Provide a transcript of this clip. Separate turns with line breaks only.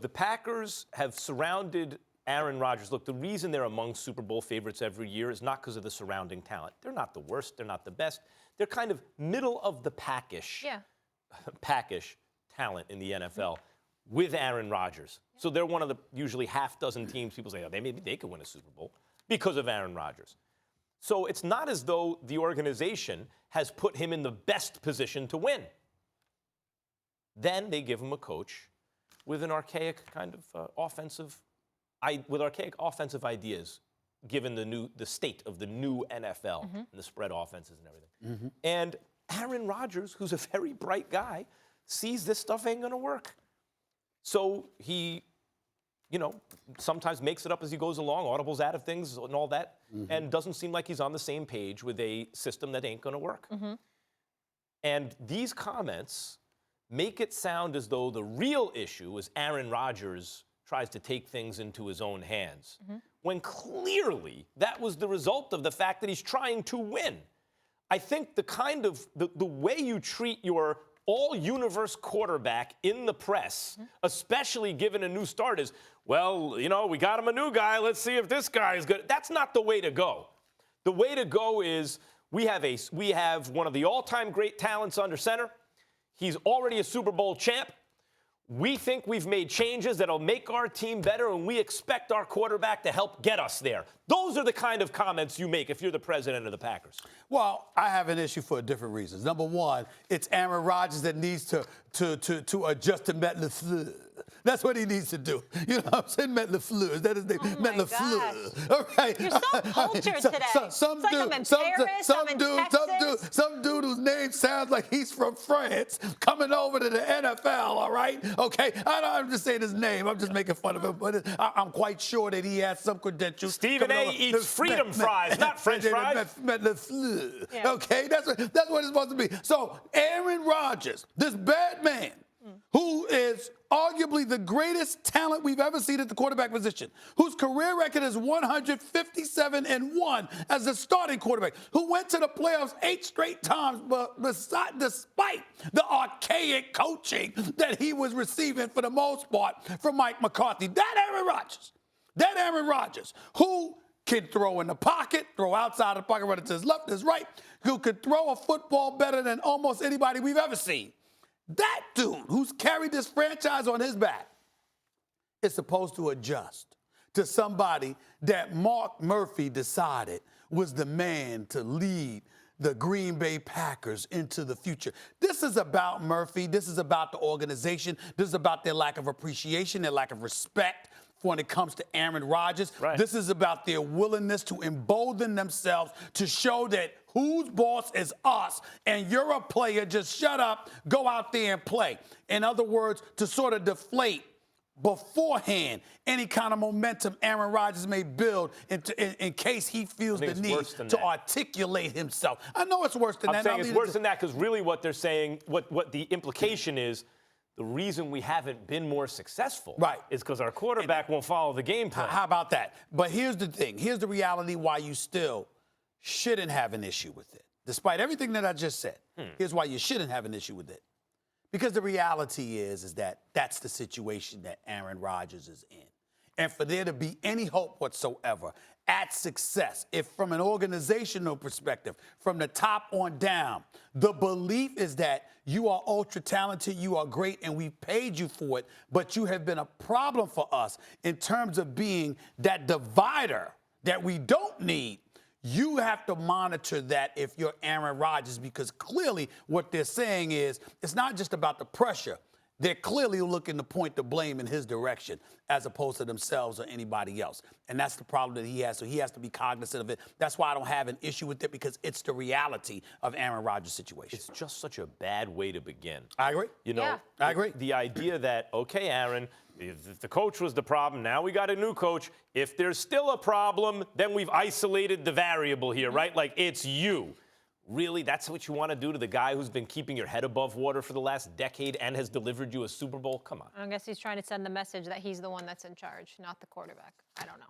The Packers have surrounded Aaron Rodgers. Look, the reason they're among Super Bowl favorites every year is not because of the surrounding talent. They're not the worst. They're not the best. They're kind of middle of the packish talent in the NFL with Aaron Rodgers. So they're one of the usually half dozen teams people say, oh, maybe they could win a Super Bowl because of Aaron Rodgers. So it's not as though the organization has put him in the best position to win. Then they give him a coach with an archaic kind of offensive ideas, given the state of the new NFL and the spread offenses and everything. And Aaron Rodgers, who's a very bright guy, sees this stuff ain't going to work. So he, sometimes makes it up as he goes along, audibles out of things and all that, and doesn't seem like he's on the same page with a system that ain't going to work. And these comments make it sound as though the real issue is Aaron Rodgers tries to take things into his own hands, when clearly that was the result of the fact that he's trying to win. I think the way you treat your all-universe quarterback in the press, especially given a new start, is, well, we got him a new guy. Let's see if this guy is good. That's not the way to go. The way to go is we have one of the all-time great talents under center. He's already a Super Bowl champ. We think we've made changes that'll make our team better, and we expect our quarterback to help get us there. Those are the kind of comments you make if you're the president of the Packers. Well, I have an issue for different reasons. Number one, it's Aaron Rodgers that needs to adjust to Matt LaFleur. That's what he needs to do. You know what I'm saying? Matt LaFleur. Is that his name?
Oh
Matt LaFleur. All right.
You're so cultured today.
Some dude whose name sounds like he's from France coming over to the NFL, all right? Okay? I'm just saying his name. I'm just making fun of him. But I'm quite sure that he has some credentials. Stephen A. eats freedom fries, not French fries. Matt LaFleur. Yeah. Okay? That's what it's supposed to be. So Aaron Rodgers, this bad man, who is arguably the greatest talent we've ever seen at the quarterback position, whose career record is 157-1 as a starting quarterback, who went to the playoffs 8 straight times, but despite the archaic coaching that he was receiving for the most part from Mike McCarthy. That Aaron Rodgers, who can throw in the pocket, throw outside the pocket, run it to his left, his right, who could throw a football better than almost anybody we've ever seen. That dude who's carried this franchise on his back is supposed to adjust to somebody that Mark Murphy decided was the man to lead the Green Bay Packers into the future. This is about Murphy. This is about the organization. This is about their lack of appreciation, their lack of respect when it comes to Aaron Rodgers. Right. This is about their willingness to embolden themselves to show that whose boss is us, and you're a player, just shut up, go out there and play. In other words, to sort of deflate beforehand any kind of momentum Aaron Rodgers may build in case he feels the need to articulate himself. I know it's worse than that. I'm saying it's worse than that because really what they're saying, what the implication is, the reason we haven't been more successful is because our quarterback won't follow the game plan. How about that? But here's the thing. Here's the reality why you still shouldn't have an issue with it. Despite everything that I just said, here's why you shouldn't have an issue with it. Because the reality is that that's the situation that Aaron Rodgers is in. And for there to be any hope whatsoever at success, if from an organizational perspective, from the top on down, the belief is that you are ultra talented, you are great, and we paid you for it, but you have been a problem for us in terms of being that divider that we don't need. You have to monitor that if you're Aaron Rodgers, because clearly what they're saying is it's not just about the pressure. They're clearly looking to point the blame in his direction as opposed to themselves or anybody else. And that's the problem that he has. So he has to be cognizant of it. That's why I don't have an issue with it, because it's the reality of Aaron Rodgers' situation. It's just such a bad way to begin. I agree. I agree. The idea that, okay, Aaron, if the coach was the problem, now we got a new coach. If there's still a problem, then we've isolated the variable here, right? Like, it's you. Really, that's what you want to do to the guy who's been keeping your head above water for the last decade and has delivered you a Super Bowl? Come on.
I guess he's trying to send the message that he's the one that's in charge, not the quarterback. I don't know.